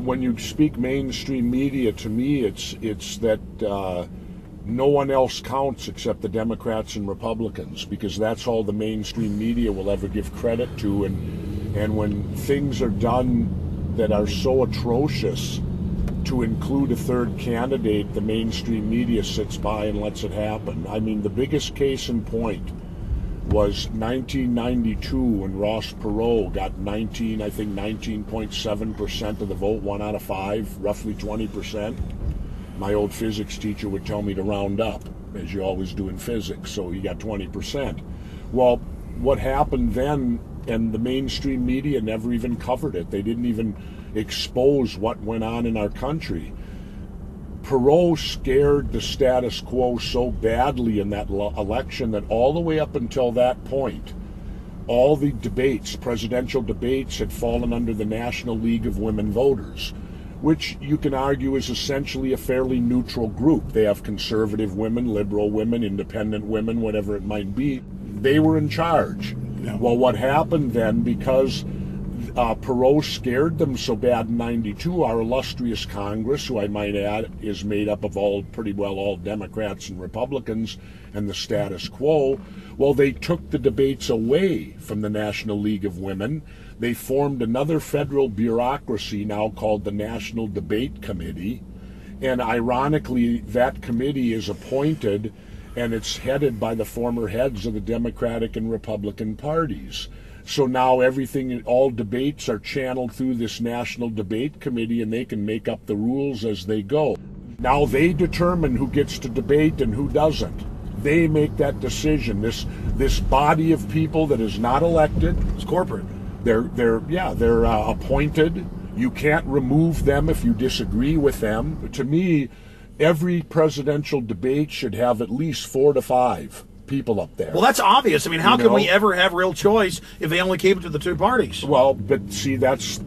when you speak mainstream media, to me, it's that no one else counts except the Democrats and Republicans, because that's all the mainstream media will ever give credit to. And when things are done that are so atrocious, to include a third candidate, the mainstream media sits by and lets it happen. I mean, the biggest case in point was 1992 when Ross Perot got 19.7% of the vote, 1 out of 5, roughly 20%. My old physics teacher would tell me to round up, as you always do in physics, so he got 20%. Well, what happened then, and the mainstream media never even covered it. They didn't even expose what went on in our country. Perot scared the status quo so badly in that election that all the way up until that point, all the debates, presidential debates, had fallen under the National League of Women Voters, which you can argue is essentially a fairly neutral group. They have conservative women, liberal women, independent women, whatever it might be. They were in charge. Yeah. Well, what happened then, because Perot scared them so bad in 92, our illustrious Congress, who I might add is made up of pretty well all Democrats and Republicans and the status quo, well, they took the debates away from the National League of Women. They formed another federal bureaucracy now called the National Debate Committee, and ironically, that committee is appointed and it's headed by the former heads of the Democratic and Republican parties. So now everything, all debates are channeled through this National Debate Committee, and they can make up the rules as they go. Now they determine who gets to debate and who doesn't. They make that decision. This body of people that is not elected, it's corporate. They're appointed. You can't remove them if you disagree with them. To me, every presidential debate should have at least 4 to 5 people up there. Well, that's obvious. I mean, how can we ever have real choice if they only keep it to the two parties? Well, but see, that's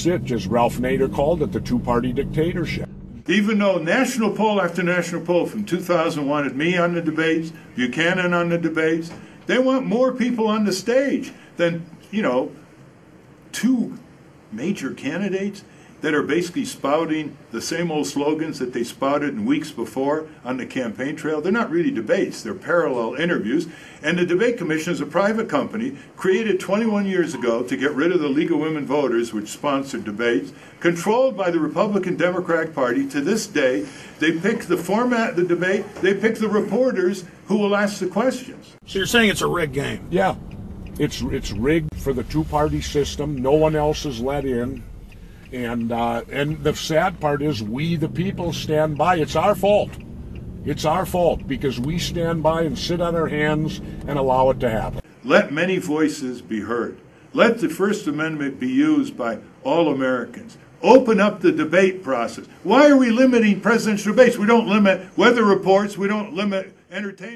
it. Just Ralph Nader called it the two-party dictatorship. Even though national poll after national poll from 2000 wanted me on the debates, Buchanan on the debates, they want more people on the stage than, two major candidates that are basically spouting the same old slogans that they spouted in weeks before on the campaign trail. They're not really debates, they're parallel interviews. And the Debate Commission is a private company created 21 years ago to get rid of the League of Women Voters, which sponsored debates, controlled by the Republican Democratic Party. To this day, they pick the format of the debate, they pick the reporters who will ask the questions. So you're saying it's a rigged game? Yeah, it's rigged for the two-party system. No one else is let in. And the sad part is we, the people, stand by. It's our fault. It's our fault because we stand by and sit on our hands and allow it to happen. Let many voices be heard. Let the First Amendment be used by all Americans. Open up the debate process. Why are we limiting presidential debates? We don't limit weather reports. We don't limit entertainment.